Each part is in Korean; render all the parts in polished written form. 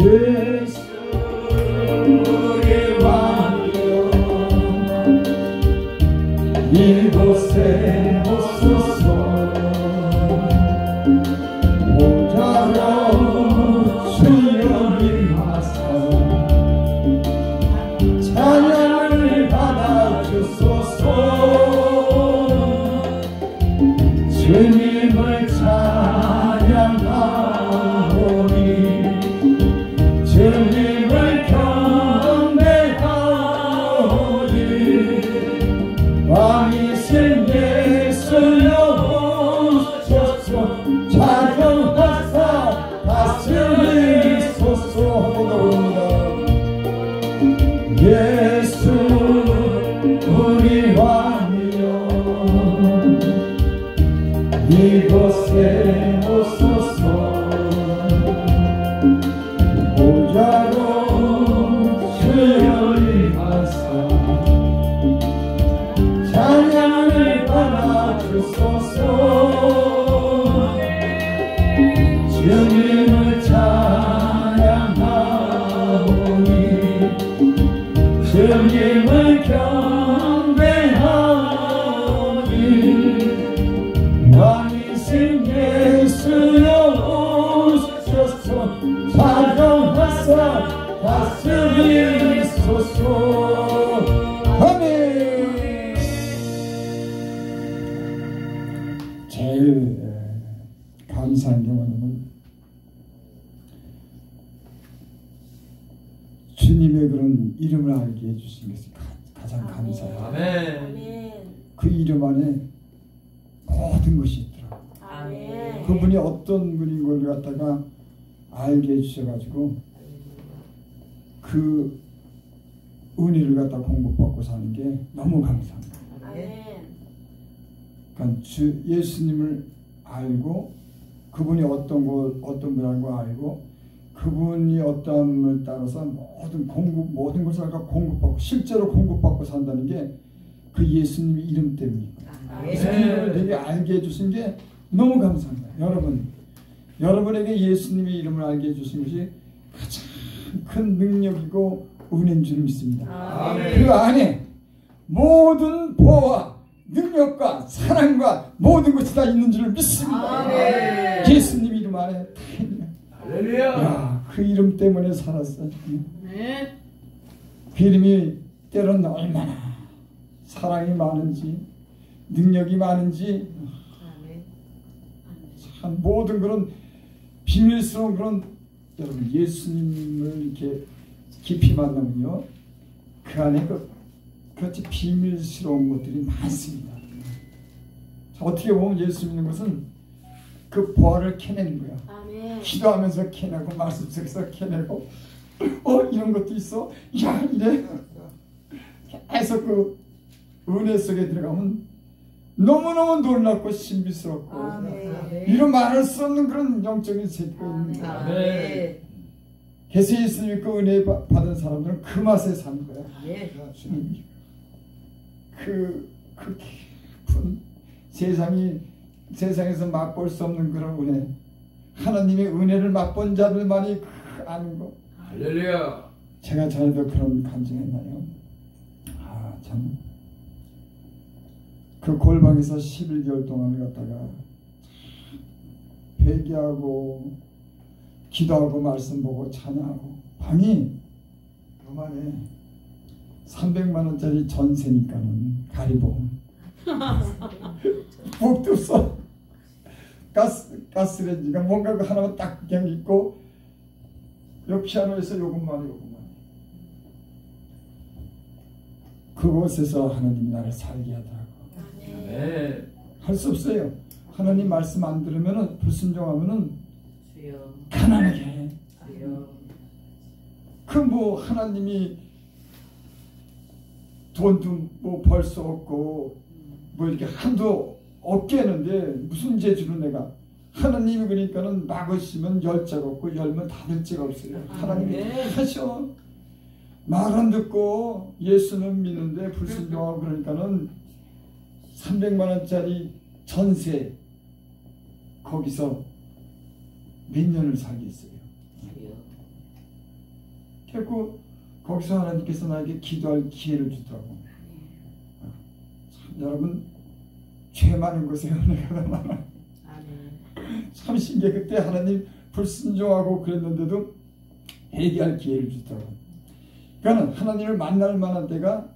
예수 우리 왕이여 이곳에 오소서 보좌로 주여 임하사 찬양을 받아주소서 주님을 찬양하오니 주님을 경배하오니 왕이신 예수여 오소서 찬양하사 다스리소서 하옵니다. 예수 우리 왕이여 이곳에 오소서 보좌로 주여 임하사 찬양을 받아주소서 주님을 찬양하오니 주님을 경배하오니 왕이신 예수여 오소서 찬양하사 다스리소서. 아멘. 제일 감사한 경우는 주님의 그런 이름을 알게 해주신 것이 가장 감사해요. 아멘. 그 이름 안에 모든 것이 있더라. 아멘. 그분이 어떤 분인 걸 갖다가 알게 해주셔가지고 그 은혜를 갖다 공급받고 사는 게 너무 감사합니다. 아멘. 그러니까 예수님을 알고 그분이 어떤 분인 걸 알고 그분이 어떠함을 따라서 모든 것을 공급받고 실제로 공급받고 산다는 게 그 예수님의 이름 때문입니다. 예수님을 되게 알게 해주신 게 너무 감사합니다. 여러분에게 예수님의 이름을 알게 해주신 것이 가장 큰 능력이고 은혜인 줄 믿습니다. 아멘. 그 안에 모든 보호와 능력과 사랑과 모든 것이 다 있는 줄 믿습니다. 아멘. 예수님 이름 안에 다 있는. 할렐루야. 그 이름 때문에 살았어요. 네. 그 이름이 때로는 얼마나 사랑이 많은지 능력이 많은지 참 모든 그런 비밀스러운 그런 여러분 예수님을 이렇게 깊이 만나면요 그 안에 그렇지 비밀스러운 것들이 많습니다. 어떻게 보면 예수 믿는 것은 그 보화를 캐내는 거야. 아멘. 기도하면서 캐내고 말씀 속에서 캐내고 이런 것도 있어. 야 이래 해서 그 은혜 속에 들어가면 너무너무 놀랍고 신비스럽고 아멘. 이런 말할 수 없는 그런 영적인 세계가 있습니다. 아멘. 그래서 예수님이 그 은혜 받은 사람들은 그 맛에 사는 거야. 주님이 그 깊은 세상에서 맛볼 수 없는 그런 은혜, 하나님의 은혜를 맛본 자들만이 아는 거. 할렐루야. 제가 전에도 그런 감정했나요? 참. 그 골방에서 11개월 동안을 갖다가 회개하고 기도하고 말씀 보고 찬양하고 방이 그만해 300만 원짜리 전세니까는 가리봉 북도 없어. 가스레인지가 뭔가 그 하나만 딱 그냥 있고 요 피아노에서 요것만 그곳에서 하나님이 나를 살게 하더라고. 네. 할 수 없어요. 하나님 말씀 안 들으면은 불순종하면은 주여. 가난하게 해. 주여. 그 뭐 하나님이 돈도 뭐 벌 수 없고 뭐 이렇게 한도 없겠는데 무슨 재주로 내가 하나님이 그러니까는 막으시면 열 자가 없고 열면 닫을 자가 없어요. 하나님이 다 하셔. 말 안 듣고 예수는 믿는데 불순종하고 그러니까는 300만 원짜리 전세 거기서 몇 년을 살겠어요. 결국 거기서 하나님께서 나에게 기도할 기회를 주더라고. 참, 여러분 죄 많은 곳에 은혜가 많아. 참 신기해. 그때 하나님 불순종하고 그랬는데도 회개할 기회를 주더라고. 그러니까 하나님을 만날 만한 때가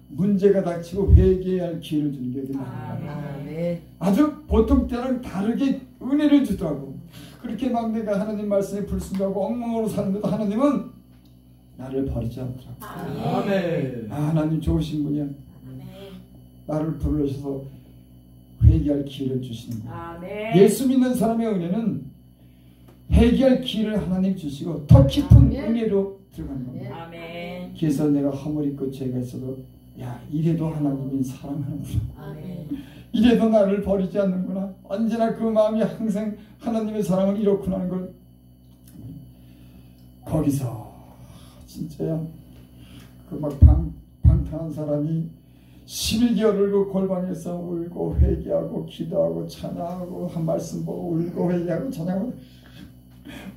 문제가 닥치고 회개할 기회를 주는 게 아주 보통 때랑 다르게 은혜를 주더라고. 그렇게 막 내가 하나님 말씀에 불순종하고 엉망으로 사는데도 하나님은 나를 버리지 않더라고. 아멘. 하나님 좋으신 분이야. 나를 부르셔서 회개할 기회를 주시는 거예요. 예수 믿는 사람의 은혜는 회개할 기회를 하나님 주시고 더 깊은 은혜로 들어가는 겁니다. 아멘. 그래서 내가 허물있고 죄가 있어도 야 이래도 하나님이 사랑하는구나. 이래도 나를 버리지 않는구나. 언제나 그 마음이 항상 하나님의 사랑을 이렇구나 하는 걸 거기서 진짜야 그 막 방탕한 사람이 11개월을 그 골방에서 울고 회개하고 기도하고 찬양하고 한 말씀 보고 울고 회개하고 찬양하고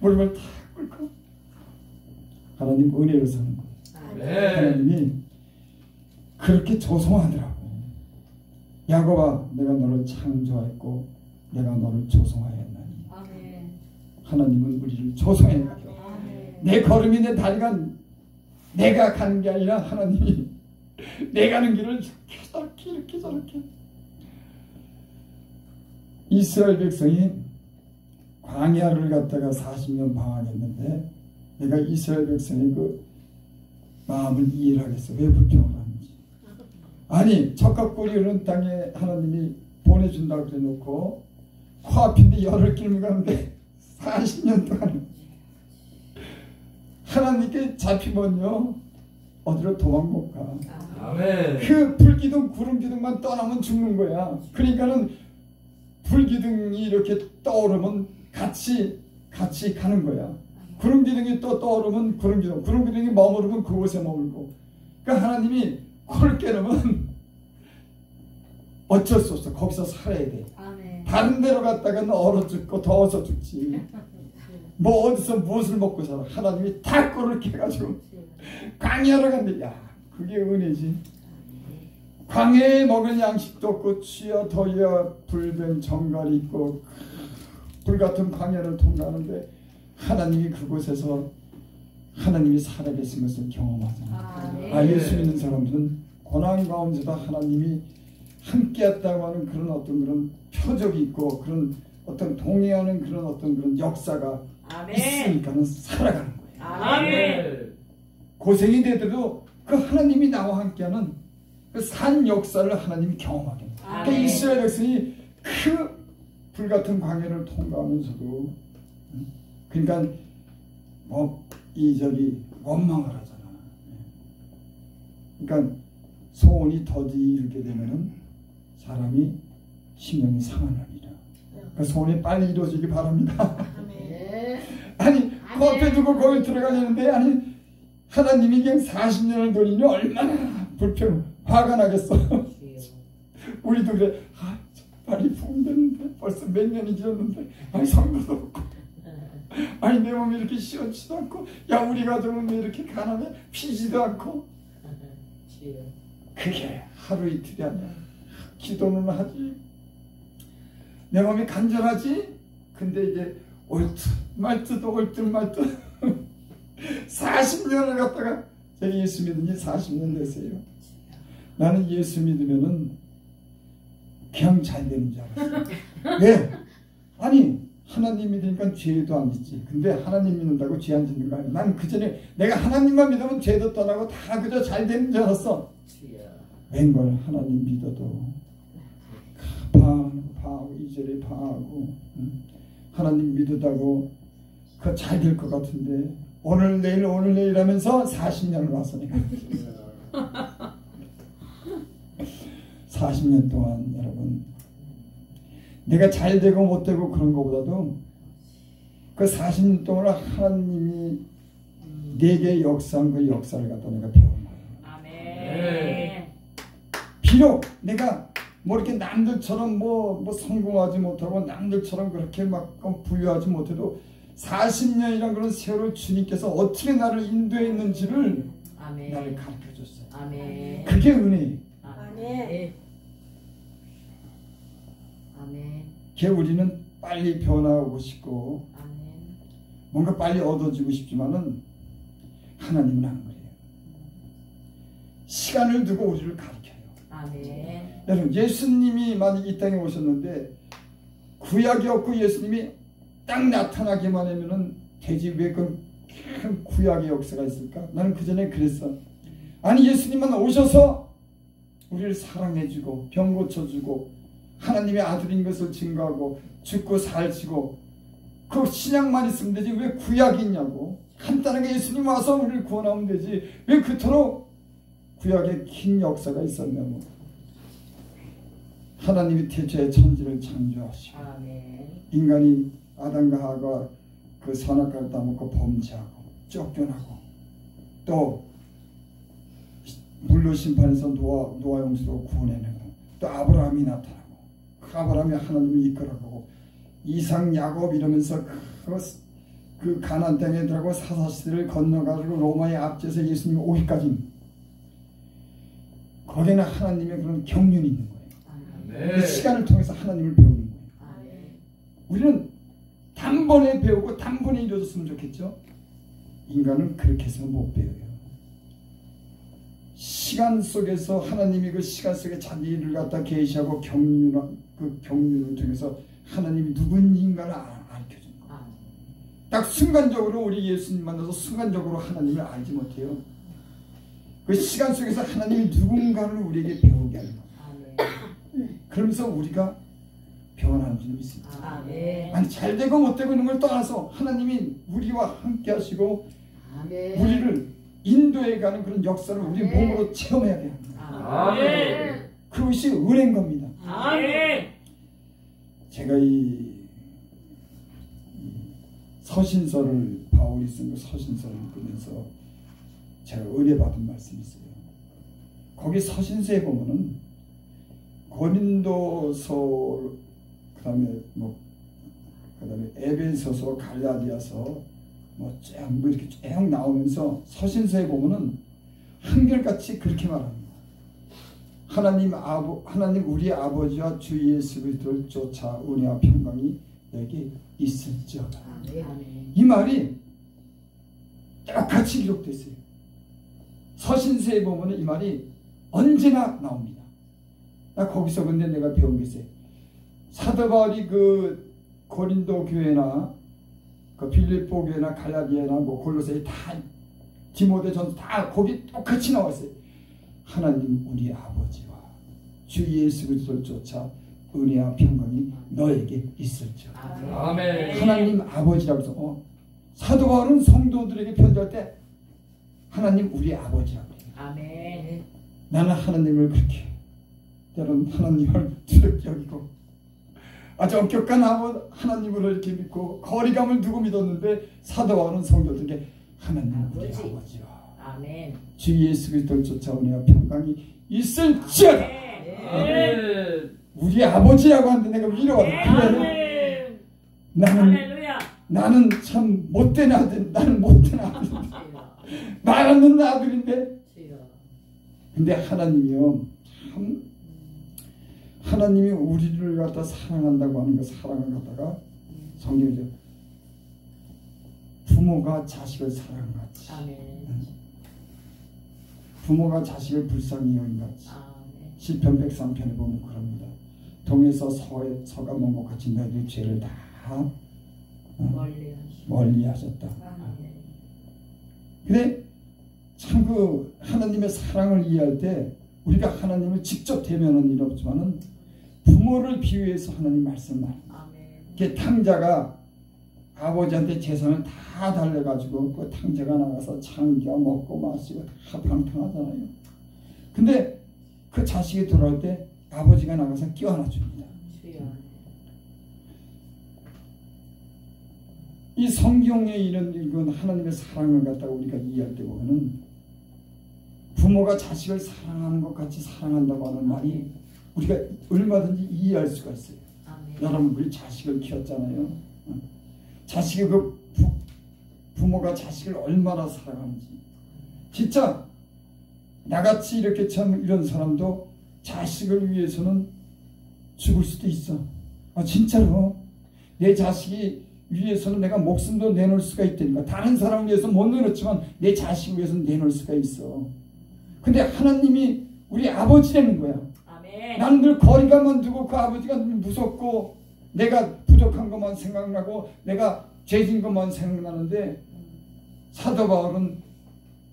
물을 다 끓고 하나님 은혜로 사는 거예요. 하나님이 그렇게 조성하더라고. 야곱아 내가 너를 창조하였고 내가 너를 조성하였나니. 하나님은 우리를 조성했거든. 내 걸음이 내 다리가 내가 가는 게 아니라 하나님이 내 가는 길을 이렇게 저렇게 이스라엘 백성이 광야를 갔다가 40년 방황했는데 내가 이스라엘 백성의 그 마음을 이해를 하겠어. 왜 불평을 하는지. 아니 적과 꿀이 흐르는 땅에 하나님이 보내준다고 그래 놓고 코앞인데 열흘 길을 가는데 40년 동안 하나님께 잡히면요 어디로 도망 못 가. 아멘. 그 불기둥 구름기둥만 떠나면 죽는 거야. 그러니까는 불기둥이 이렇게 떠오르면 같이 가는 거야. 구름기둥이 또 떠오르면 구름기둥이 머무르면 그곳에 머물고. 그러니까 하나님이 코를 깨놓으면 어쩔 수 없어. 거기서 살아야 돼. 다른 데로 갔다가는 얼어 죽고 더워서 죽지. 뭐 어디서 무엇을 먹고 살아. 하나님이 다 코를 깨가지고 광야로 간대. 야 그게 은혜지. 광야에 먹을 양식도 없고 취하 더위와 불변 정갈이 있고 불같은 광야를 통과하는데 하나님이 그곳에서 하나님이 살아계신 것을 경험하잖아. 예수 믿는 사람들은 고난 가운데도 하나님이 함께했다고 하는 그런 어떤 그런 표적이 있고 그런 어떤 동의하는 그런 어떤 그런 역사가 있으니까는 살아가는 거예요. 아멘. 고생이 되더라도 그 하나님이 나와 함께하는 그 산 역사를 하나님이 경험하게 합니다. 그러니까 이스라엘 백성이 그 불같은 광야를 통과하면서도 그러니까 뭐 이저기 원망을 하잖아. 그러니까 소원이 더디 이르게 되면은 사람이 심령이 상하느니라. 그 소원이 빨리 이루어지기 바랍니다. 아니 그 앞에 두고 거기 들어가려는데 아니 하나님이 그냥 40년을 돌리니 얼마나 화가 나겠어. 우리도 그래. 빨리 부흥됐는데 벌써 몇 년이 지났는데 아니 성도도 없고 아니 내 몸이 이렇게 시원치도 않고 야 우리 가족은 왜 이렇게 가난해 피지도 않고. 그게 하루 이틀이 아니야. 기도는 하지 내 몸이 간절하지. 근데 이제 옳듯 말듯 40년을 갖다가 제가 예수 믿은 지 40년 됐어요. 나는 예수 믿으면은 그냥 잘 되는 줄 알았어. 왜? 아니 하나님 믿으니까 죄도 안 짓지. 근데 하나님 믿는다고 죄 안 짓는 거 아니야. 난 그전에 내가 하나님만 믿으면 죄도 떠나고 다 그저 잘 되는 줄 알았어. 웬걸 하나님 믿어도 방하고 이절에 방하고 하나님 믿었다고 그 잘 될 것 같은데 오늘 내일 하면서 40년을 왔으니까 40년 동안 여러분 내가 잘 되고 못 되고 그런 것보다도 그 40년 동안 하나님이 내게 역사한 그 역사를 갖다 내가 배운 거예요. 아멘. 비록 내가 뭐 이렇게 남들처럼 뭐 성공하지 못하고 남들처럼 그렇게 막 부유하지 못해도 40년이란 그런 세월을 주님께서 어떻게 나를 인도했는지를 아멘. 나를 가르쳐줬어요. 아멘. 그게 은혜예요. 아멘. 아멘. 그게 우리는 빨리 변화하고 싶고 아멘. 뭔가 빨리 얻어지고 싶지만은 하나님은 안 그래요. 시간을 두고 우리를 가르쳐요. 아멘. 여러분, 예수님이 만약 이 땅에 오셨는데 구약이 없고 예수님이 딱 나타나기만 하면은 되지, 왜 그 큰 구약의 역사가 있을까? 나는 그 전에 그랬어. 아니, 예수님만 오셔서 우리를 사랑해주고 병 고쳐주고 하나님의 아들인 것을 증거하고 죽고 살지고 그 신약만 있으면 되지 왜 구약이 있냐고. 간단하게 예수님 와서 우리를 구원하면 되지 왜 그토록 구약에 긴 역사가 있었냐고. 하나님이 태초에 천지를 창조하시고 아멘. 인간이 아담과 하와가 그 선악과를 따먹고 범죄하고 쫓겨나고 또 물로 심판해서 노아 용수로 구원해내고 또 아브라함이 나타나고 그 아브라함이 하나님을 이끌어가고 이삭 야곱 이러면서 그 가나안 땅에 들어가고 사사시대를 건너가지고 로마의 앞제에서 예수님이 오기까지 거기는 하나님의 그런 경륜이 있는 거예요. 네. 그 시간을 통해서 하나님을 배우는 거예요. 아멘. 우리는 단번에 배우고 단번에 이루어졌으면 좋겠죠. 인간은 그렇게 해서는 못 배워요. 시간 속에서 하나님이 그 시간 속에 자기를 갖다 계시하고 그 경륜을 통해서 하나님이 누군인가를 알려주는 거예요. 딱 순간적으로 우리 예수님 만나서 순간적으로 하나님을 알지 못해요. 그 시간 속에서 하나님이 누군가를 우리에게 배우게 하는 거예요. 그러면서 우리가 변화하는 줄 믿습니다. 아멘. 아니, 잘 되고 못 되고 있는 걸 떠나서 하나님이 우리와 함께 하시고 아멘. 우리를 인도해가는 그런 역사를 우리 아멘. 몸으로 체험하게 합니다. 아멘. 그것이 은혜인 겁니다. 아멘. 제가 이 서신서를 바울이 쓴 그 서신서를 읽으면서 제가 은혜 받은 말씀이 있어요. 거기 서신서에 보면은 고린도서 그다음에 에베소서 갈라디아서 뭐 이렇게 쭉 나오면서 서신서에 보면은 한결같이 그렇게 말합니다. 하나님 우리 아버지와 주 예수 그리스도를 쫓아 은혜와 평강이 너에게 있을지어다. 이 말이 똑같이 기록됐어요. 서신서에 보면은 이 말이 언제나 나옵니다. 나 거기서 근데 내가 배운 게 있어요. 사도 바울이 그 고린도 교회나 그 빌립보 교회나 갈라디아나 뭐 골로새에 다 디모데전서 다 거기 똑같이 나왔어요. 하나님 우리 아버지와 주 예수 그리스도를 쫓아 은혜와 평강이 너에게 있을지어다. 아멘. 하나님 아버지라고 해서 사도 바울은 성도들에게 편지할 때 하나님 우리 아버지라고 해요. 아멘. 나는 하나님을 그렇게 때로는 하나님을 두렵게 여기고 아주 엄격한 하나님으로 이렇게 믿고 거리감을 두고 믿었는데 사도 바울은 성도들에게 하나님 우리 아버지와 아멘. 주 예수 그리스도를 쫓아 은혜와 평강이 있을지어다. 아멘. 우리 아버지라고 하는데 내가 위로받아. 그래. 나는 참 못된 아들, 나는 못된 아들, 말 안 듣는 아들인데. 근데 하나님이요, 참 하나님이 우리를 갖다 사랑한다고 하는 그 사랑을 갖다가 성경에서 부모가 자식을 사랑한 같이, 부모가 자식을 불쌍히 여긴 같이. 시편 103편에 보면 그럽니다. 동에서 서가 먼 것 같이 너희들 죄를 다 멀리 하셨다. 근데 참 그 하나님의 사랑을 이해할 때 우리가 하나님을 직접 대면하는 일 없지만은 부모를 비유해서 하나님 말씀만. 이게 탕자가 아버지한테 재산을 다 달래가지고 그 탕자가 나가서 창기가 먹고 마시고 다 방탕하잖아요. 근데 그 자식이 돌아올 때 아버지가 나가서 끼워안아 줍니다. 이 성경에 이런 하나님의 사랑을 갖다가 우리가 이해할 때 보면은 부모가 자식을 사랑하는 것 같이 사랑한다고 하는 말이 우리가 얼마든지 이해할 수가 있어요. 여러분 우리 자식을 키웠잖아요. 자식의 부모가 자식을 얼마나 사랑하는지. 진짜 나같이 이렇게 참 이런 사람도 자식을 위해서는 죽을 수도 있어. 진짜로 내 자식이 위해서는 내가 목숨도 내놓을 수가 있다니까. 다른 사람을 위해서 못 내놓지만 내 자식을 위해서는 내놓을 수가 있어. 근데 하나님이 우리 아버지라는 거야. 아멘. 나는 늘 거리감만 두고 그 아버지가 무섭고 내가 부족한 것만 생각나고 내가 죄진 것만 생각나는데, 사도 바울은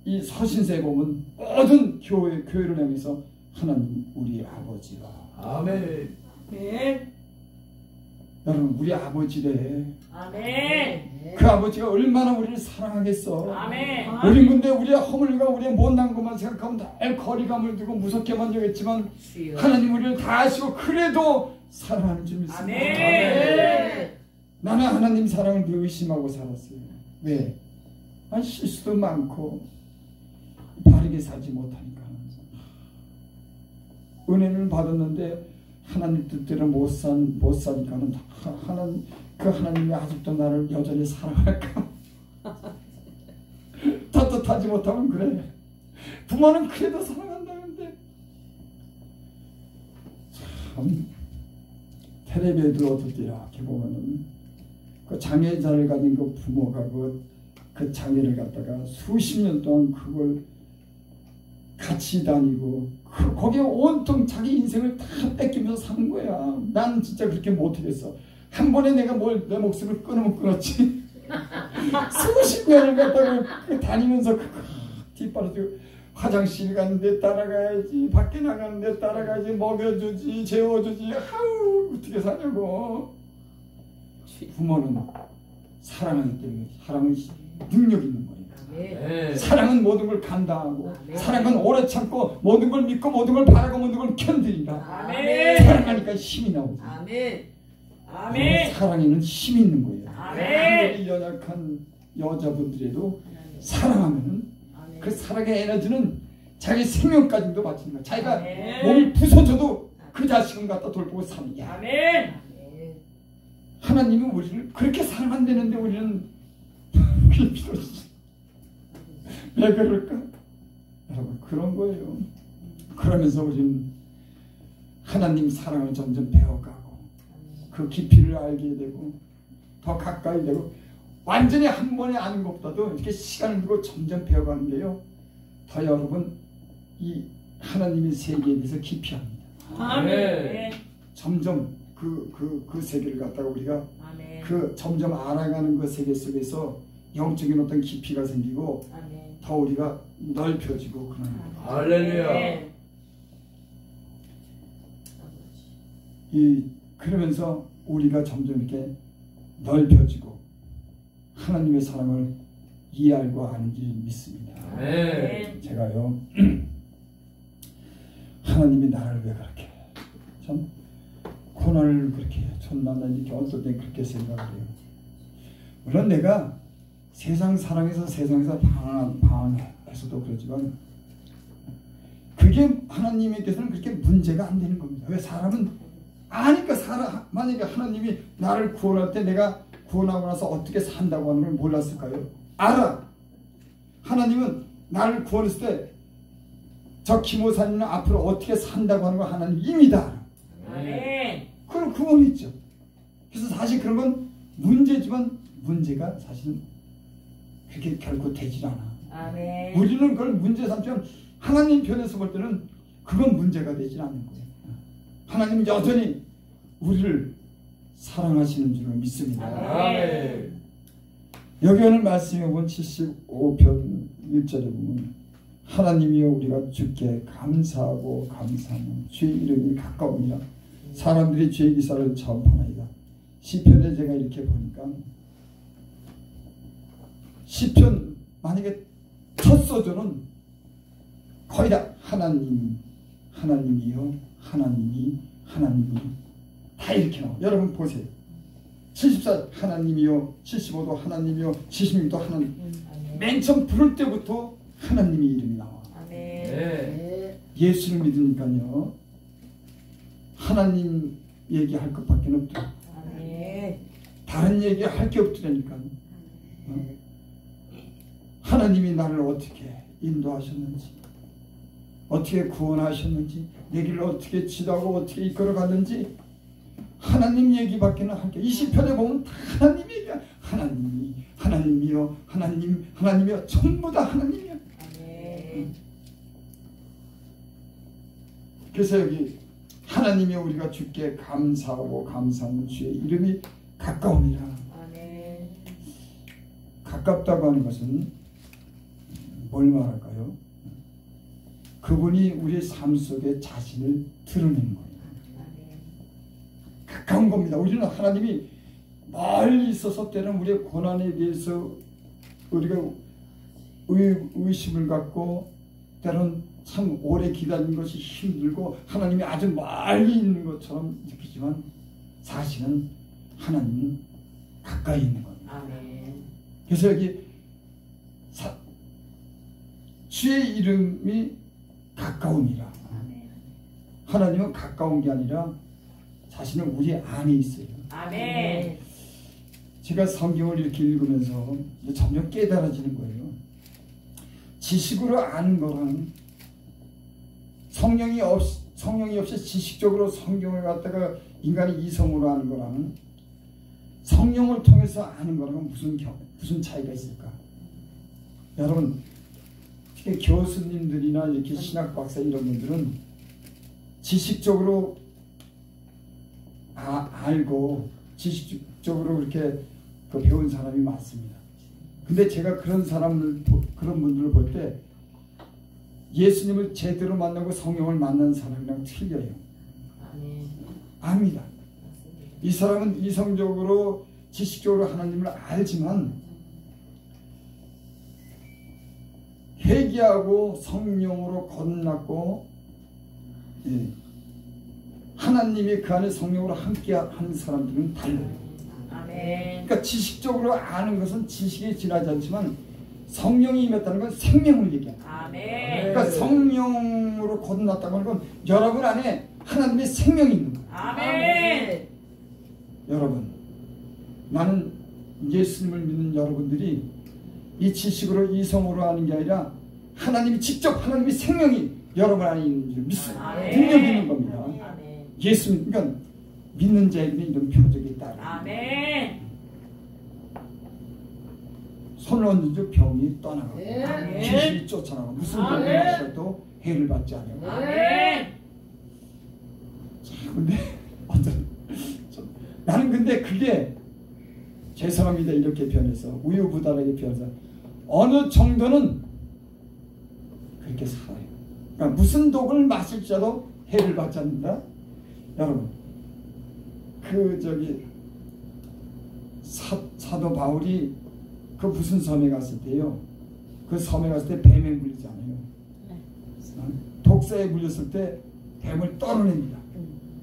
이 서신서에 보면 모든 교회를 향해서 하나님 우리 아버지라. 아멘. 아멘. 여러분 우리 아버지래. 아멘. 그 아버지가 얼마나 우리를 사랑하겠어. 아멘. 우린 근데 우리의 허물과 우리의 못난 것만 생각하면 늘 거리감을 두고 무섭게만 여겼지만 하나님 우리를 다 아시고 그래도 사랑하는 줄 믿습니다. 아멘. 나는 하나님 사랑을 늘 의심하고 살았어요. 왜? 실수도 많고 바르게 살지 못하니까. 은혜를 받았는데 하나님 뜻대로 못 사니까는 하나님이 아직도 나를 여전히 사랑할까? 떳떳하지 못하면 그래. 부모는 그래도 사랑한다는데. 참 텔레비에도 어떻게 이렇게 보면은 그 장애자를 가진 그 부모가 그 장애를 갖다가 수십 년 동안 그걸 같이 다니고 거기에 온통 자기 인생을 다 뺏기면서 사는 거야. 난 진짜 그렇게 못하겠어. 한 번에 내가 내 목숨을 끊으면 끊었지. 수십 년을 갖다가 다니면서 뒷바라지고 화장실 가는데 따라가야지, 밖에 나가는데 따라가야지, 먹여주지, 재워주지. 아우 어떻게 사냐고. 부모는 사랑하기 때문에 사랑은 능력 있는 거예요. 네. 사랑은 모든 걸 감당하고, 아멘. 사랑은 오래 참고, 모든 걸 믿고, 모든 걸 바라고, 모든 걸 견디니까. 아멘. 사랑하니까 힘이 나오지. 아멘. 아멘. 사랑에는 힘이 있는 거예요. 아멘. 아무리 연약한 여자분들에도 사랑하면은 아멘. 그 사랑의 에너지는 자기 생명까지도 바치는 거야. 자기가 아멘. 몸이 부서져도 그 자식은 갖다 돌보고 사는 거야. 아멘. 하나님이 우리를 그렇게 사랑한다는데 우리는 그게 필요하지. 왜 그럴까? 여러분 그런 거예요. 그러면서 우리는 하나님 사랑을 점점 배워가고 그 깊이를 알게 되고 더 가까이 되고, 완전히 한 번에 아는 것보다도 이렇게 시간을 두고 점점 배워가는 게요, 더 여러분 이 하나님의 세계에 대해서 깊이 합니다. 아멘. 점점 그 세계를 갖다가 우리가 아멘. 그 점점 알아가는 그 세계 속에서 영적인 어떤 깊이가 생기고 아멘. 더 우리가 넓혀지고 그런 거예요. 할렐루야. 그러면서 우리가 점점 이렇게 넓혀지고 하나님의 사랑을 이해하고 아는지 믿습니다. 아멘. 제가요 하나님이 나를 왜 그렇게 참 고난을 그렇게 천만난 이렇게 어떨 때 그렇게 생각을 해요. 물론 내가 세상 사랑해서 세상에서 방황해서도 그러지만 그게 하나님께서는 그렇게 문제가 안 되는 겁니다. 왜? 사람은 아니까 만약에 하나님이 나를 구원할 때 내가 구원하고 나서 어떻게 산다고 하는 걸 몰랐을까요? 알아. 하나님은 나를 구원했을 때 저 김호사님은 앞으로 어떻게 산다고 하는 걸 하나님 이미 다 알아. 아멘. 그런 구원이 있죠. 그래서 사실 그런 건 문제지만 문제가 사실은 그렇게 결코 되질 않아. 아멘. 우리는 그걸 문제 삼지만 하나님 편에서 볼 때는 그건 문제가 되질 않는 거예요. 하나님은 여전히 우리를 사랑하시는 줄을 믿습니다. 아멘. 여기 오늘 말씀해 보면 75편 1절에 보면 하나님이여 우리가 주께 감사하고 감사하는 주의 이름이 가까우니라 사람들이 주의 기사를 전파하나이다. 시편에 제가 이렇게 보니까 시편 만약에 첫 소절은 거의 다 하나님이요 하나님이 다 이렇게 나와요. 여러분 보세요. 74 하나님이요, 75도 하나님이요, 76도 하나님. 맨 처음 부를 때부터 하나님의 이름이 나와. 아멘. 네. 예수를 믿으니까요 하나님 얘기할 것밖에 없죠. 아멘. 다른 얘기 할 게 없더라니까. 하나님이 나를 어떻게 인도하셨는지, 어떻게 구원하셨는지, 내 길을 어떻게 지도하고 어떻게 이끌어갔는지 하나님 얘기밖에는 할 게. 이 시편에 보면 다 하나님 얘기야. 하나님이요, 하나님이요, 전부 다 하나님이야. 그래서 여기 하나님이 우리가 주께 감사하고 감사하는 주의 이름이 가까움이라. 가깝다고 하는 것은 뭘 말할까요? 그분이 우리 삶 속에 자신을 드러내는 거예요. 가까운 겁니다. 우리는 하나님이 멀리 있어서 때는 우리의 고난에 대해서 우리가 의심을 갖고 때로는 참 오래 기다리는 것이 힘들고 하나님이 아주 멀리 있는 것처럼 느끼지만 사실은 하나님은 가까이 있는 겁니다. 그래서 여기 주의 이름이 가까움이라. 하나님은 가까운 게 아니라 자신은 우리 안에 있어요. 제가 성경을 이렇게 읽으면서 점점 깨달아지는 거예요. 지식으로 아는 거랑 성령이 없이 지식적으로 성경을 갖다가 인간이 이성으로 아는 거랑 성령을 통해서 아는 거랑 무슨 차이가 있을까? 여러분, 특히 교수님들이나 이렇게 신학 박사 이런 분들은 지식적으로 알고 지식적으로 그렇게 배운 사람이 많습니다. 근데 제가 그런 분들을 볼 때 예수님을 제대로 만나고 성령을 만난 사람이랑 틀려요. 압니다. 이 사람은 이성적으로 지식적으로 하나님을 알지만 회개하고 성령으로 거듭났고 하나님이 그 안에 성령으로 함께 하는 사람들은 달라요. 그러니까 지식적으로 아는 것은 지식에 지나지 않지만 성령이 임했다는 건 생명을 얘기합니다. 그러니까 성령으로 거듭났다고 하는 건 여러분 안에 하나님의 생명이 있는 거예요. 여러분, 나는 예수님을 믿는 여러분들이 이 지식으로 이성으로 하는 게 아니라 하나님이 직접 하나님의 생명이 여러분 안에 있는 줄 믿습니다. 능력이 있는 겁니다. 예수 그러니까 믿는 자에게는 이런 표적이 따라. 손을 얹은 병이 떠나가고 귀신이 쫓아나가고 무슨 병을 마셔도 해를 받지 않아요. 근데 나는 근데 그게 죄송합니다 이렇게 변해서 우유부단하게 변해서 어느 정도는 그렇게 살아요. 그러니까 무슨 독을 마실지라도 해를 받지 않는다. 여러분, 사도 바울이 그 무슨 섬에 갔을 때요. 그 섬에 갔을 때 뱀에 물리잖아요. 독사에 물렸을 때 뱀을 떨어냅니다.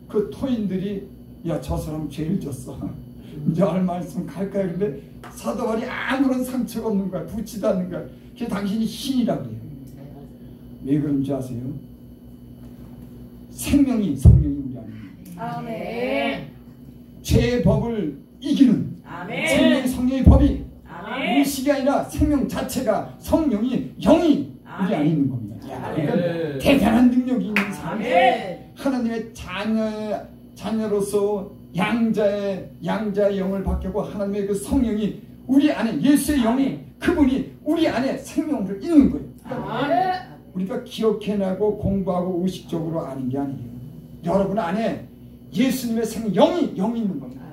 그 토인들이 야, 저 사람 죄를 졌어. 이제 얼마 있으면 갈 거야. 근데 사도 바울이 아무런 상처가 없는 거야. 붙지도 않는 거야. 그래서 당신이 신이라고 그래요. 왜 그런지 아세요? 성령이 우리 안에 죄의 법을 이기는 성령의 법이 의식이 아니라 생명 자체가 성령이 영이 우리 안에 있는 겁니다. 그러니까 대단한 능력이 있는 사람, 하나님의 자녀로서 양자의 영을 받고 하나님의 그 성령이 우리 안에 예수의 영이 그분이 우리 안에 생명을 있는 거예요. 그러니까 우리가 기억해내고 공부하고 의식적으로 아는 게 아니에요. 여러분 안에 예수님의 영이 있는 겁니다.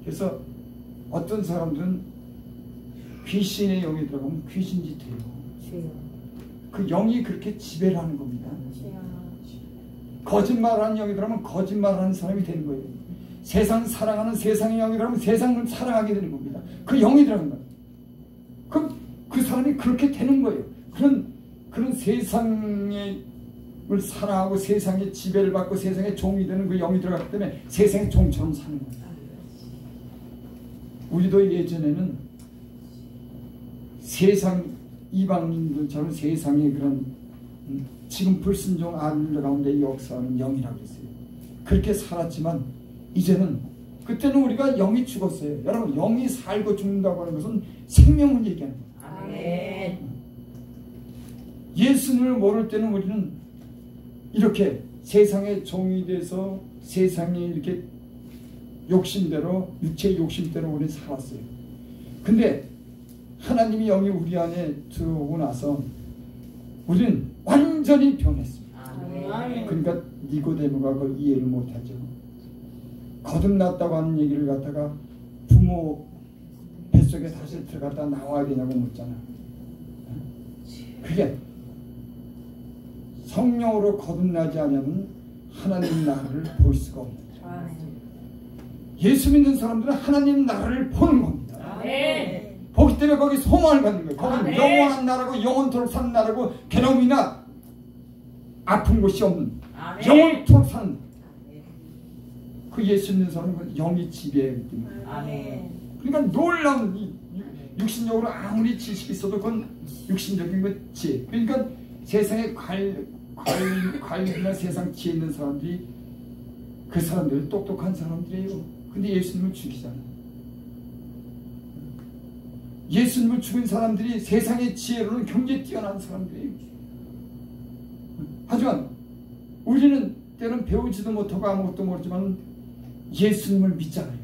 그래서 어떤 사람들은 귀신의 영이 들어가면 귀신짓 해요. 그 영이 그렇게 지배를 하는 겁니다. 거짓말하는 영이 들어가면 거짓말하는 사람이 되는 거예요. 세상 사랑하는 세상의 영이 들어가면 세상을 사랑하게 되는 겁니다. 그 영이 들어간 거예요. 그럼 그 사람이 그렇게 되는 거예요. 그런 세상을 사랑하고 세상의 지배를 받고 세상의 종이 되는 그 영이 들어갔기 때문에 세상의 종처럼 사는 거예요. 우리도 예전에는 세상 이방인들처럼 세상의 그런 지금 불순종 아들 가운데 역사하는 영이라고 했어요. 그렇게 살았지만 이제는 그때는 우리가 영이 죽었어요. 여러분, 영이 살고 죽는다고 하는 것은 생명을 얘기하는 거예요. 아멘. 예수님을 모를 때는 우리는 이렇게 세상의 종이 돼서 세상에 이렇게 욕심대로, 육체의 욕심대로 우리는 살았어요. 근데 하나님이 영이 우리 안에 들어오고 나서 우리는 완전히 변했습니다. 아멘. 그러니까 니고데모가 그걸 이해를 못하죠. 거듭났다고 하는 얘기를 갖다가 부모 뱃속에 다시 들어갔다 나와야 되냐고 묻잖아. 그게 성령으로 거듭나지 않으면 하나님 나라를 볼 수가 없는 거예요. 예수 믿는 사람들은 하나님 나라를 보는 겁니다. 아멘. 보기 때문에 거기 소망을 갖는 거예요. 거기는 아멘. 영원한 나라고 영원토록 사는 나라고 괴로움이나 아픈 곳이 없는 아멘. 영원토록 사는 그 예수 믿는 사람은 영이 지배하기 때문에. 아멘. 그러니까 놀라운 이 육신적으로 아무리 지식이 있어도 그건 육신적인 거지. 그러니까 세상에 관리나 세상 지혜 있는 사람들이 그 사람들은 똑똑한 사람들이에요. 근데 예수님을 죽이잖아. 예수님을 죽인 사람들이 세상의 지혜로는 경제에 뛰어난 사람들이에요. 하지만 우리는 때는 배우지도 못하고 아무것도 모르지만 예수님을 믿잖아요.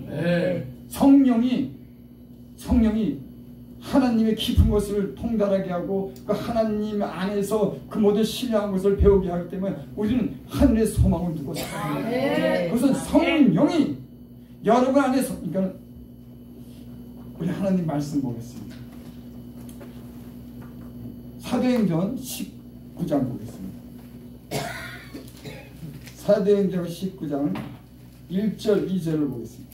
네. 성령이 하나님의 깊은 것을 통달하게 하고 그 하나님 안에서 그 모든 신뢰한 것을 배우게 하기 때문에 우리는 하늘의 소망을 두고 살아요. 네. 그것은 성령이 여러분 안에서, 그러니까 우리 하나님 말씀 보겠습니다. 사도행전 19장 보겠습니다. 사도행전 19장 1절 2절을 보겠습니다.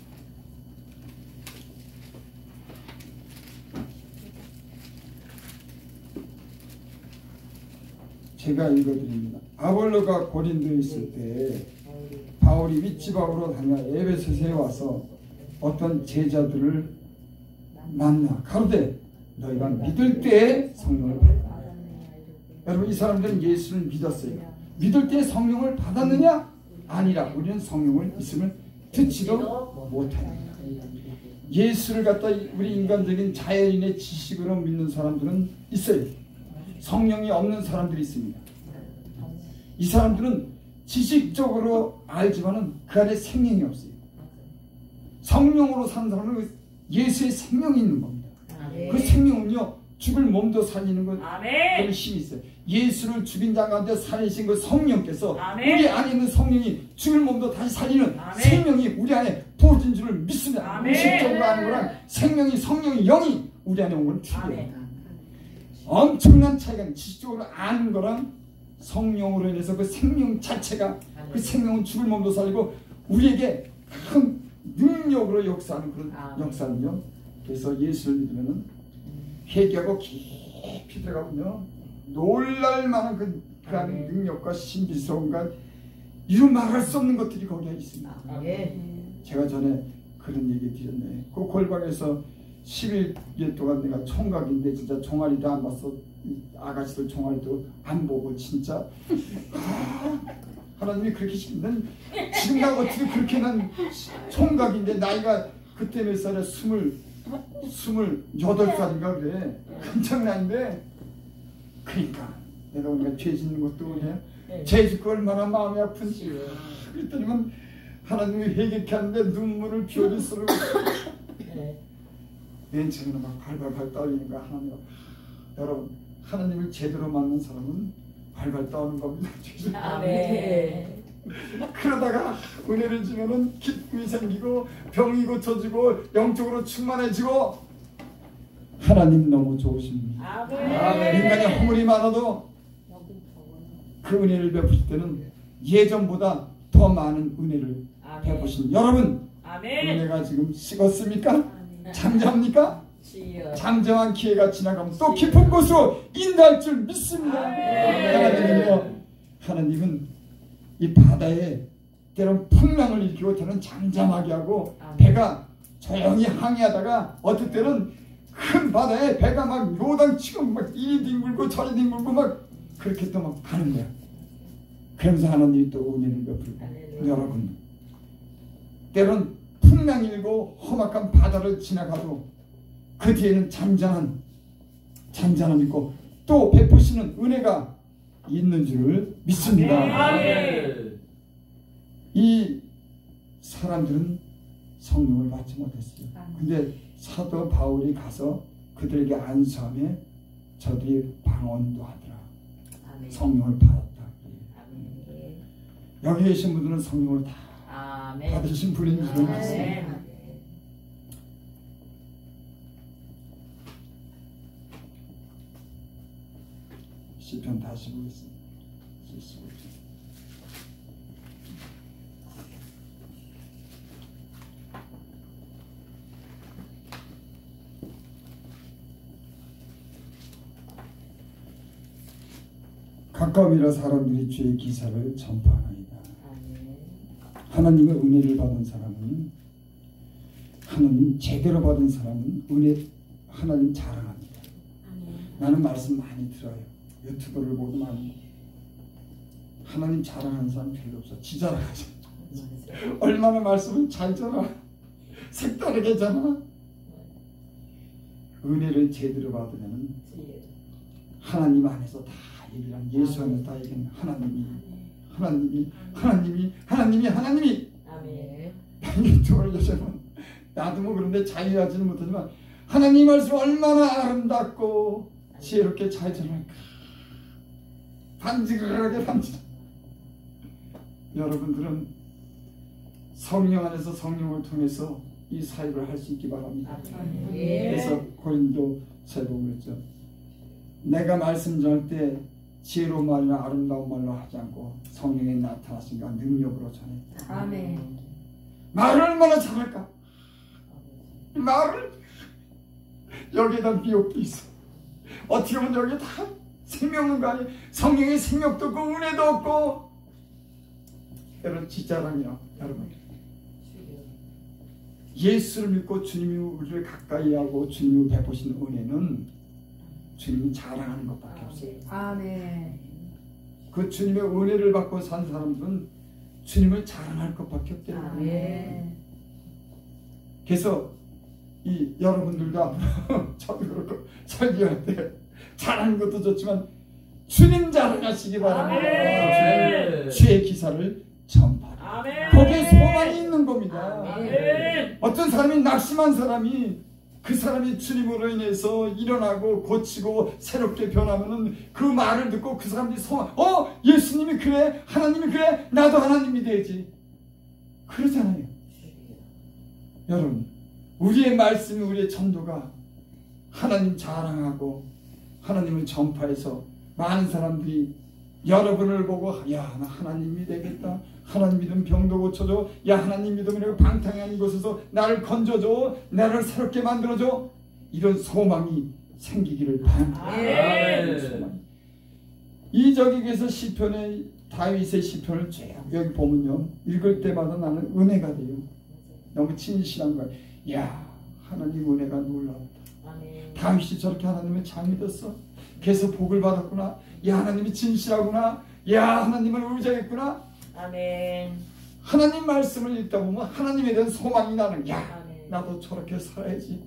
제가 읽어드립니다. 아볼로가 고린도에 있을 때 바울이 윗지방으로 다녀 에베소서에 와서 어떤 제자들을 만나 가로되 너희가 믿을 때에 성령을 받았다. 여러분, 이 사람들은 예수를 믿었어요. 믿을 때에 성령을 받았느냐? 아니라 우리는 성령을 있음을 듣지도 못합니다. 예수를 갖다 우리 인간적인 자연인의 지식으로 믿는 사람들은 있어요. 성령이 없는 사람들이 있습니다. 이 사람들은 지식적으로 알지만은 그 안에 생명이 없어요. 성령으로 사는 사람은 예수의 생명이 있는 겁니다. 아멘. 그 생명은요, 죽을 몸도 살리는 것, 아멘. 그런 힘이 있어요. 예수를 죽인 자 가운데 살리신 그 성령께서 아멘. 우리 안에 있는 성령이 죽을 몸도 다시 살리는 아멘. 생명이 우리 안에 부어진 줄을 믿습니다. 아멘. 의식적으로 아는 거랑 생명이, 성령이, 영이 우리 안에 온 건 틀려요. 아멘. 엄청난 차이가 있는, 지식적으로 아는 거랑 성령으로 인해서 그 생명 자체가, 그 생명은 죽을 몸도 살리고 우리에게 큰 능력으로 역사하는 그런 역사는요. 그래서 예수를 믿으면은 회개하고 깊이 들어가면요, 놀랄만한 그 능력과 신비스러움과 이루 말할 수 없는 것들이 거기에 있습니다. 제가 전에 그런 얘기 드렸네. 그 골방에서 11년 동안 내가 총각인데 진짜 종아리도 안 봤어. 아가씨들 종아리도 안 보고 진짜 하나님이 그렇게 시키면 지금 나 어떻게 그렇게 난 총각인데 나이가 그때 몇 살이야? 28살인가 그래. 엄청난데, 그러니까 내가 우리가 죄 짓는 것도 그냥 죄 짓고 얼마나 마음이 아픈지. 그랬더니만 하나님이 회개케 하는데 눈물을 피어리 쓰고 맨 처음에는 막 발발발 떨리는 거야. 하나님, 여러분, 하나님을 제대로 만난 사람은 발발 떠는 겁니다. 아멘. 그러다가 은혜를 주면은 기쁨이 생기고 병이 고쳐지고 영적으로 충만해지고 하나님 너무 좋으십니다. 아멘. 인간이 허물이 많아도 그 은혜를 베푸실 때는 예전보다 더 많은 은혜를 베푸신 여러분, 아멘. 은혜가 지금 식었습니까? 잠잠합니까? 잠잠한 기회가 지나가면 또 깊은 곳으로 인도할 줄 믿습니다. 하나님은 이 바다에 때론 풍랑을 일으키고 때는 잠잠하게 하고 배가 조용히 항해하다가 어떨 때는 큰 바다에 배가 막 요당치고 막 이리 뒹굴고 저리 뒹굴고 막 그렇게 또 막 가는 거야. 그러면서 하나님이 또 은혜를 베풀고. 여러분, 때론 풍랑 일고 험악한 바다를 지나가도 그 뒤에는 잔잔함이 있고 또 베푸시는 은혜가 있는 줄을 믿습니다. 아멘. 이 사람들은 성령을 받지 못했어요. 근데 사도 바울이 가서 그들에게 안수함에 저들이 방언도 하더라. 아멘. 성령을 받았다. 아멘. 여기 계신 분들은 성령을 다 아멘. 받으신 분인 줄을 믿습니다. 아멘. 시편 다시 보겠습니다. 75편. 가까움이라 사람들이 주의 기사를 전파하나이다. 아멘. 하나님의 은혜를 받은 사람은, 하나님 제대로 받은 사람은 하나님 자랑합니다. 나는 말씀 많이 들어요. 유튜브를 보고 많이. 하나님 자랑하는 사람 별로 없어. 지 자랑하죠. 얼마나 말씀을 잘 전하, 색다르게 전하. 은혜를 제대로 받으면 하나님 안에서 다 얘기한, 예수 안에서 다 얘기한 하나님이 아멘. 유튜브를 요즘은 나도 뭐 그런데 자유하지는 못하지만 하나님 말씀 얼마나 아름답고 지혜롭게 잘 전할까. 반지르르하게 여러분들은 성령 안에서 성령을 통해서 이 사역을 할 수 있기 바랍니다. 아멘. 그래서 고린도서에 보면 그랬죠. 내가 말씀 전할 때 지혜로운 말이나 아름다운 말로 하지 않고 성령이 나타나시니까 능력으로 전했다. 아멘. 말을 얼마나 잘할까? 말을 여기에다 미혹도 있어. 어떻게 보면 여기 다 생명 없는 거 아니에요? 성령의 생명도 없고 은혜도 없고. 여러분 지자랑이야. 여러분 예수를 믿고 주님이 우리를 가까이 하고 주님이 베푸신 은혜는 주님이 자랑하는 것밖에 없어요. 아멘. 그 주님의 은혜를 받고 산 사람들은 주님을 자랑할 것밖에 없대요. 아멘. 그래서 이 여러분들도 앞으로 저도 그렇고 설교할 때 잘하는 것도 좋지만 주님 자랑하시기 바랍니다. 아멘. 주의 기사를 전파하라. 아멘. 거기에 소망이 있는 겁니다. 아멘. 어떤 사람이 낙심한 사람이 그 사람이 주님으로 인해서 일어나고 고치고 새롭게 변하면은 그 말을 듣고 그 사람들이 소망, 예수님이 그래, 하나님이 그래, 나도 하나님이 되지. 그러잖아요. 여러분, 우리의 말씀이, 우리의 전도가 하나님 자랑하고 하나님을 전파해서 많은 사람들이 여러분을 보고 야, 나 하나님이 되겠다. 하나님 믿음 병도 고쳐줘. 야, 하나님 믿음으로 방탕한 곳에서 나를 건져줘. 나를 새롭게 만들어줘. 이런 소망이 생기기를 바랍니다. 아멘. 소망이. 이 저기에서 시편의 다윗의 시편을 쭉 여기 보면요, 읽을 때마다 나는 은혜가 돼요. 너무 진실한 거예요. 야, 하나님 은혜가 놀라웠다. 다윗이 저렇게 하나님을 잘 믿었어. 그래서 복을 받았구나. 야, 하나님이 진실하구나. 야, 하나님을 의지하겠구나. 아멘. 하나님 말씀을 읽다 보면 하나님에 대한 소망이 나는, 야, 아멘. 나도 저렇게 살아야지.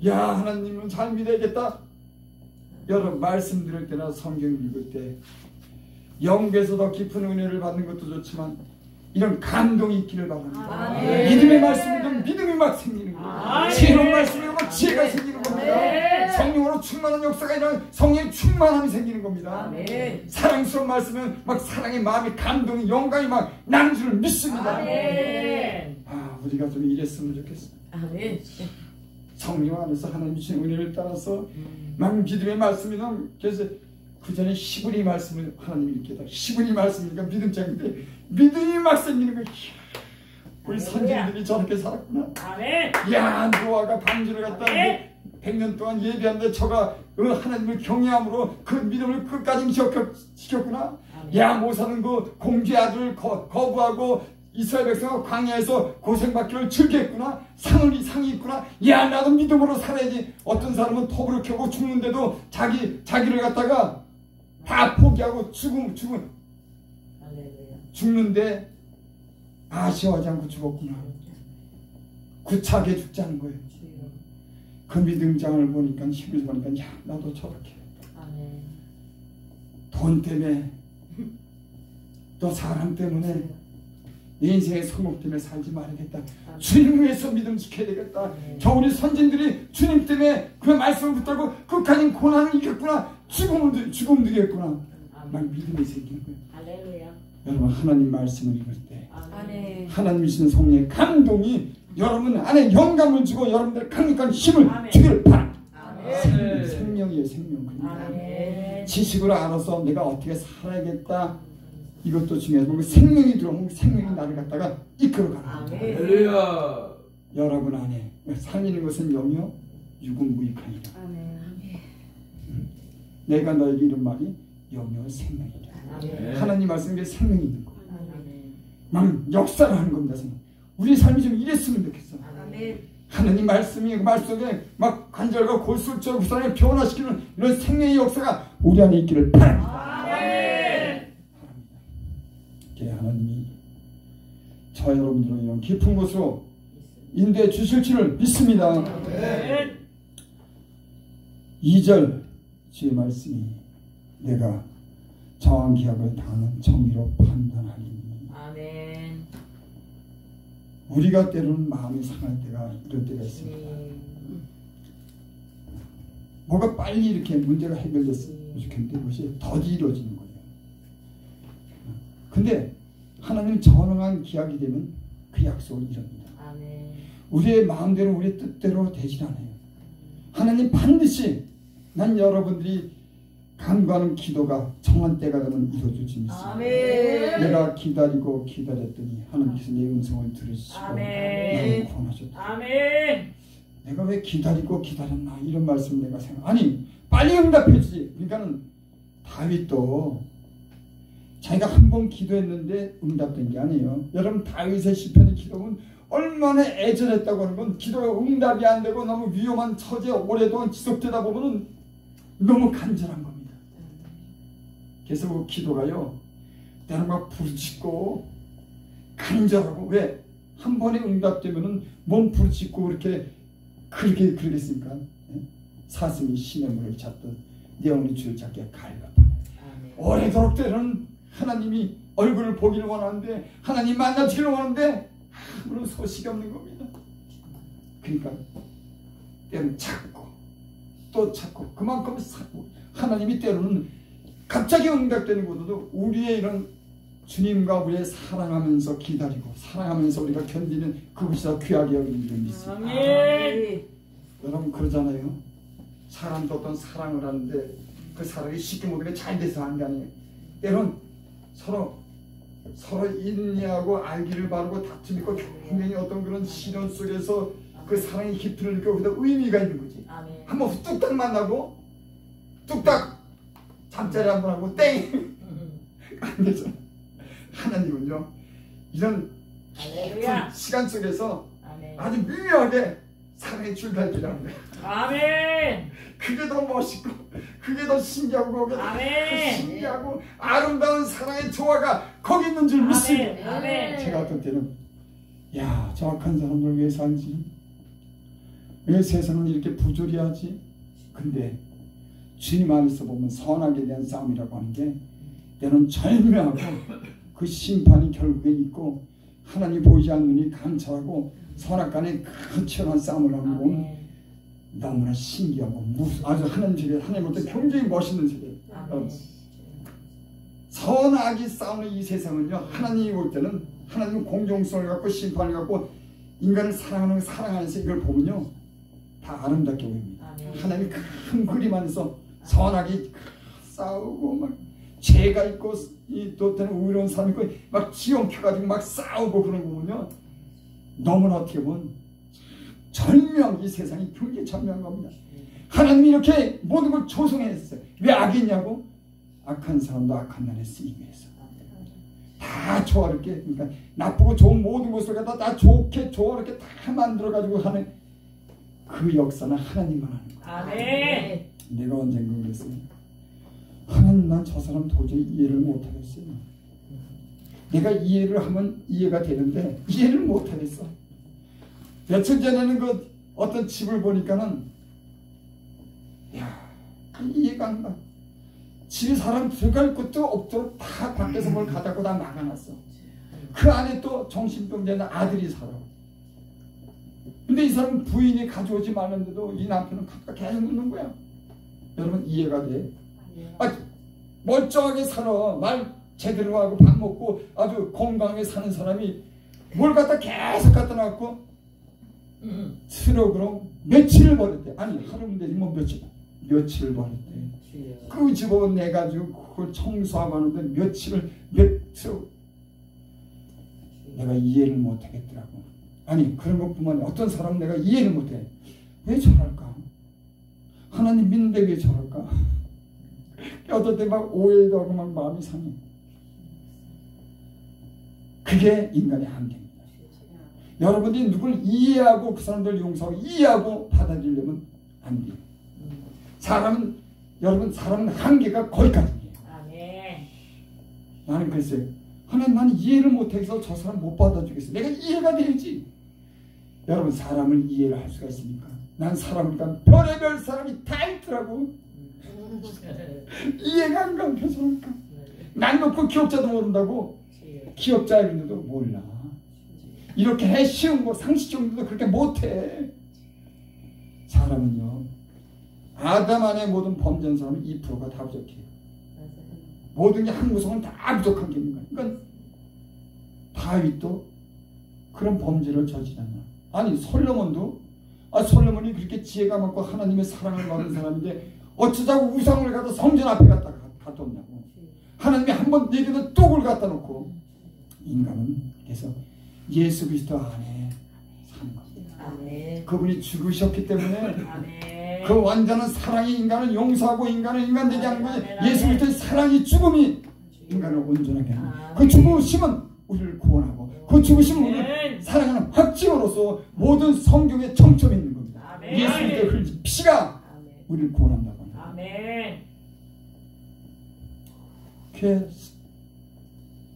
야, 하나님은 잘 믿어야겠다. 여러분, 말씀 들을 때나 성경 읽을 때 영계에서 더 깊은 은혜를 받는 것도 좋지만 이런 감동이 있기를 바랍니다. 아멘. 믿음의 말씀을 들으면 믿음이 막 생기는 거예요. 아멘. 지혜로운 말씀을 들으면 지혜가 생기는 겁니다. 아멘. 성령으로 충만한 역사가 일어나면 성령의 충만함이 생기는 겁니다. 아멘. 사랑스러운 말씀은 막 사랑의 마음이, 감동이, 영광이 막 나는 줄을 믿습니다. 아멘. 우리가 좀 이랬으면 좋겠어요. 아멘. 성령 안에서 하나님 주신 은혜를 따라서 막 믿음의 말씀이나, 그래서 그 전에 히브리 말씀을 하나님 읽게 다 히브리 말씀이니까 믿음장인데 믿음이 막 생기는 거예요. 우리 선진들이 저렇게 살았구나. 아멘. 야, 노아가 방주를 갖다 100년 동안 예비한데 저가 하나님을 경외함으로 그 믿음을 끝까지 지켰구나. 야, 모사는 그 공주의 아들을 거부하고 이스라엘 백성과 광야에서 고생받기를 즐겼구나. 상이 있구나. 야, 나도 믿음으로 살아야지. 어떤 사람은 톱으로 켜고 죽는데도 자기를 갖다가 다 포기하고 죽는데 아쉬워하지 않고 죽었구나. 구차하게 죽자는 거예요. 그 믿음장을 보니까 힘을 보니까 야 나도 저렇게 아멘. 돈 때문에 또 사람 때문에 내 인생의 성공 때문에 살지 말아야겠다. 주님 위해서 믿음 지켜야 되겠다. 우리 선진들이 주님 때문에 그 말씀을 붙들고 끝까지 고난을 이겼구나. 죽음을 이겼구나. 막 믿음이 생기는 거예요. 할렐루야. 여러분 하나님 말씀을 읽을 때 아멘. 하나님 주신 성령의 감동이 여러분 안에 영감을 주고 여러분들 강력한 힘을 아멘. 주기를 바랍니다. 아멘. 생명이에요 생명. 아멘. 지식으로 알아서 내가 어떻게 살아야겠다 이것도 중요하고 생명이 들어오면 생명이 나를 갖다가 이끌어가는 아멘. 할렐루야. 여러분 안에 살리는 것은 영이요 육은 무익하니라. 아멘. 내가 너에게 이런 말이 영이요 생명이라. 아멘. 하나님 말씀에 생명이 있는 거예요. 아멘. 막 역사를 하는 겁니다. 우리 삶이 좀 이랬으면 좋겠어. 아멘. 하나님 말씀이 그 말 속에 막 관절과 골수처럼 그 사람을 변화시키는 이런 생명의 역사가 우리 안에 있기를 바랍니다. 아멘. 하나님이 저 여러분들을 이런 깊은 곳으로 인도해 주실 줄을 믿습니다. 아멘. 2절 주의 말씀이 내가 정한 기약을 당하는 정의로 판단하리니. 아멘. 우리가 때로는 마음이 상할 때가 이런 때가 있습니다. 뭐가 빨리 이렇게 문제가 해결됐으면 좋겠는데 그것이 더디 이루어지는 거예요. 근데 하나님 전능한 기약이 되면 그 약속을 이룹니다. 아멘. 우리의 마음대로 우리의 뜻대로 되질 않아요. 하나님 반드시 난 여러분들이 간구하는 기도가 정한 때가 되면 이루어질 줄 믿습니다. 아멘. 내가 기다리고 기다렸더니 하나님께서 내 음성을 들으시고 나를 아멘. 구원하셨다. 아멘. 내가 왜 기다리고 기다렸나 이런 말씀 내가 생각. 아니 빨리 응답해 주지. 그러니까는 다윗도 자기가 한 번 기도했는데 응답된 게 아니에요. 여러분 다윗의 시편의 기도는 얼마나 애절했다고 하는 건 기도가 응답이 안 되고 너무 위험한 처지에 오랫동안 지속되다 보면은 너무 간절한 겁니다. 그래서 그 기도가요 때는 막 부르짖고 간절하고 왜 한 번에 응답되면은 몸 부르짖고 그렇게 그러겠습니까? 예? 사슴이 시냇물을 찾듯 내 영혼이 주를 찾게 갈급하네. 오래도록 때는 하나님이 얼굴을 보기를 원하는데 하나님 만나기를 원하는데 아무런 소식이 없는 겁니다. 그러니까 때는 찾고 또 찾고 그만큼 하나님이 때로는 갑자기 응답되는 것도 우리의 이런 주님과 우리의 사랑하면서 기다리고 사랑하면서 우리가 견디는 그것이 더 귀하게 여기는 줄 믿습니다. 아멘. 여러분 그러잖아요. 사람도 어떤 사랑을 하는데 그 사랑이 쉽게 모든 게 잘 돼서 하는 게 아니에요. 때론 서로 인내하고 알기를 바라고 다툼 있고 굉장히 어떤 그런 시련 속에서 그 사랑의 깊이를 느끼고 거기다 의미가 있는 거지. 아멘. 한번 뚝딱 만나고 뚝딱 잠자리 한번 하고 땡! 안 되죠. 하나님은요 이런 할렐루야. 시간 속에서 아멘. 아주 미묘하게 사랑의 줄다리기를 합니다. 아멘. 그게 더 멋있고 그게 더 신기하고 그게 더 아멘. 신기하고 아름다운 사랑의 조화가 거기 있는 줄 믿습니다. 아멘. 제가 어떤 때는 야 저 악한 사람들 왜 살지? 왜 세상은 이렇게 부조리하지? 근데 주님 안에서 보면 선악에 대한 싸움이라고 하는 게 때는 절묘하고 그 심판이 결국에 있고 하나님 보이지 않는 눈이 감찰하고 선악 간에 그 치열한 싸움을 하는 거 보면 너무나 신기하고 아주 하나님 세계 하나님부터 굉장히 멋있는 세계. 선악이 싸우는 이 세상은요 하나님이 볼 때는 하나님 공정성을 갖고 심판을 갖고 인간을 사랑하면서 이걸 보면요 다 아름답게 보입니다. 하나님이 큰 그림 안에서 선악이 싸우고 막 죄가 있고 또 때는 의로운 사람이 있고 막 지형 켜가지고 막 싸우고 그런 거 보면요 너무나 어떻게 보면 절묘한 이 세상이 굉장히 절묘한 겁니다. 하나님이 이렇게 모든 걸 조성했어요. 왜 악이 있냐고? 악한 사람도 악한 날에 쓰이기 위해서 다 조화롭게 그러니까 나쁘고 좋은 모든 것을 갖다 다 좋게 조화롭게 다 만들어가지고 하는 그 역사는 하나님만 하는 거예요. 아멘. 내가 언젠가 그랬어요. 하나님 난 저 사람 도저히 이해를 못하겠어요. 내가 이해를 하면 이해가 되는데 이해를 못하겠어. 며칠 전에는 그 어떤 집을 보니까는 야, 이해가 안 가. 집에 사람 들어갈 곳도 없도록 다 밖에서 뭘 가져고 다 막아놨어. 그 안에 또 정신병자는 아들이 살아. 근데 이 사람은 부인이 가져오지 말았는데도 이 남편은 갖다 계속 놓는 거야. 여러분 이해가 돼? 멀쩡하게 살아. 말 제대로 하고 밥 먹고 아주 건강하게 사는 사람이 뭘 갖다 계속 갖다 놨고 트럭으로 며칠을 버렸대. 아니 하루면 되지 뭐 며칠을 버렸대. 그 집을 내가지고 그걸 청소하고 하는데 며칠을 트럭. 내가 이해를 못하겠더라고. 아니 그런 것뿐만 아니라 어떤 사람은 내가 이해를 못해. 왜 저럴까? 하나님 믿는데 왜 저럴까? 어떨 때 막 오해도 하고 막 마음이 상해. 그게 인간의 한계입니다. 여러분들이 누굴 이해하고 그 사람들 용서하고 이해하고 받아들이려면 안 돼요. 여러분 사람은 한계가 거기까지예요. 나는 글쎄요. 하나님 나는 이해를 못해서 저 사람 못 받아주겠어. 내가 이해가 돼야지. 여러분 사람을 이해를 할 수가 있습니까? 난 사람이니까 별의별 사람이 다 있더라고. 이해가 안 가면 표정할까? 난 놓고 기억자도 모른다고. 기억자 이런데도 몰라. 이렇게 해 쉬운 거 상식적으로도 그렇게 못해. 사람은요 아담 안에 모든 범죄한 사람은 2%가 다 부족해요. 모든 게 한 구성은 다 부족한 게 있는 거예요. 그러니까 다윗도 그런 범죄를 저지르냐. 아니 솔로몬도 솔로몬이 그렇게 지혜가 많고 하나님의 사랑을 받은 사람인데 어쩌자고 우상을 갖다 성전 앞에 갖다 놓냐고. 하나님이 한번 내게는 뚝을 갖다 놓고 인간은 그래서 예수 그리스도 안에 사는 겁니다. 그분이 죽으셨기 때문에 그 완전한 사랑이 인간을 용서하고 인간을 인간 되게 하는 거지. 예수 그리스도의 사랑이 죽음이 인간을 온전하게 하는 거예요. 그 죽으심은 우리를 구원하고 그 죽으심은 우리를 사랑하는 확증으로서 모든 성경의 정점이 있는 겁니다. 예수 그리스도의 흘린 피가 우리를 구원한다고 합니다.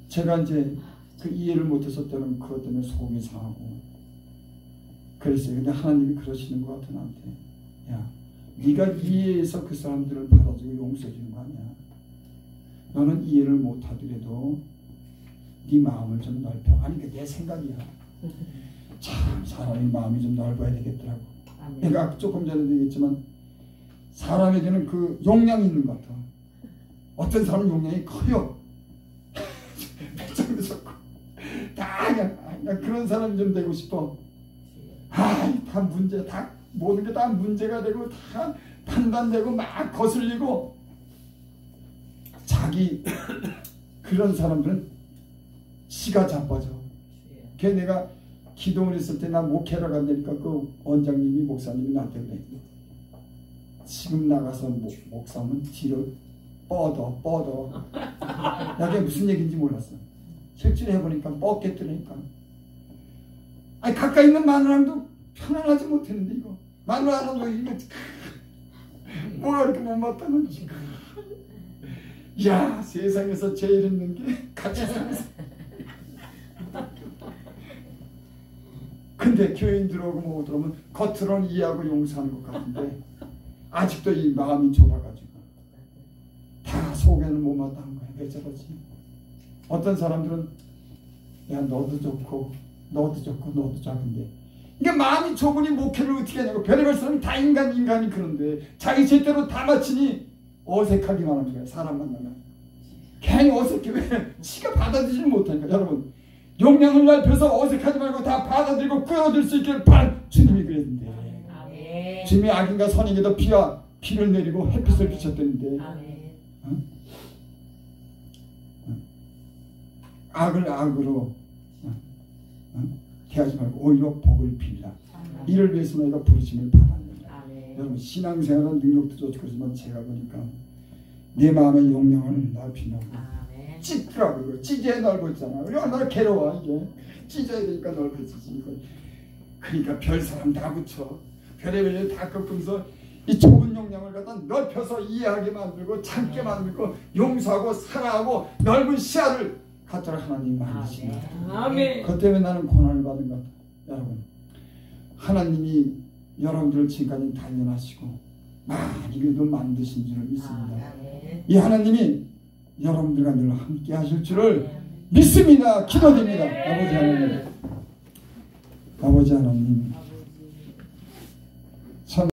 제가 이제 그 이해를 못해서 때는 그것 때문에 속이 상하고 그랬어요. 근데 하나님이 그러시는 것 같아 나한테. 야, 네가 이해해서 그 사람들을 받아주고 용서해 주는 거 아니야. 너는 이해를 못하더라도 네 마음을 좀 넓혀. 아니 그게 내 생각이야. 참 사람의 마음이 좀 넓어야 되겠더라고. 그러니까 조금 전에도 얘기했지만 사람에게는 그 용량이 있는 것 같아. 어떤 사람은 용량이 커요. 배짱도 좋고 다 그냥 그런 사람이 좀 되고 싶어. 다 문제, 다 모든 게 다 문제가 되고 다 판단되고 막 거슬리고 자기 그런 사람들은 시가 자빠져. 걔 내가 기도를 했을 때 나 목회러 간다니까 그 원장님이 목사님이 나한테 그래. 지금 나가서 목사면 뒤로 뻗어. 나 그게 무슨 얘기인지 몰랐어. 실제로 해보니까 뻗겠더라니까. 아니 가까이 있는 마누라랑도 편안하지 못했는데 이거 마누라랑도 이거 뭐가 이렇게 못마땅한 거지. 야 세상에서 제일 있는 게 같이 사는 사람. 근데 교인 들어오고 뭐 들어오면 겉으로는 이해하고 용서하는 것 같은데 아직도 이 마음이 좁아가지고 다 속에는 못마땅한 거야. 왜 저러지? 어떤 사람들은 야 너도 좋고 너도 좋고 너도 작은데 이게 마음이 좁으니 목회를 어떻게 하냐고. 별의별 사람이 다 인간이 그런데 자기 제대로 다 맞추니 어색하기만 하는 거야. 사람 만나면 괜히 어색해. 왜? 지가 받아들이지 못하니까. 여러분 용량을 넓혀서 어색하지 말고 다 받아들이고 끌어들 수 있기를 바란 주님이 그랬는데 주님이 악인과 선인에게도 피를 내리고 햇빛을 비쳤다는데 악을 악으로 대하지 말고 오히려 복을 빌라. 이를 위해서 너희가 부르심을 받았느니라. 여러분 신앙생활은 능력도 좋고 그렇지만 제가 보니까 내 마음의 용량을 넓히려고 찢더라고요. 찢어야 넓어지잖아. 얼마나 괴로워 이게. 찢어야 되니까 넓어지지. 그러니까 별 사람 다 붙여. 별의별 다 꺾으면서 이 좁은 용량을 갖다 넓혀서 이해하게 만들고 참게 만들고 용서하고 사랑하고 넓은 시야를 갖도록 하나님 만드십니다. 그것 때문에 나는 고난을 받은 것 같아요. 여러분 하나님이 여러분들을 지금까지 단련하시고 많이 그래도 만드신 줄을 믿습니다. 이 하나님이 여러분들과 늘 함께 하실 줄을 믿습니다. 기도드립니다. 아버지 하나님, 아버지 하나님,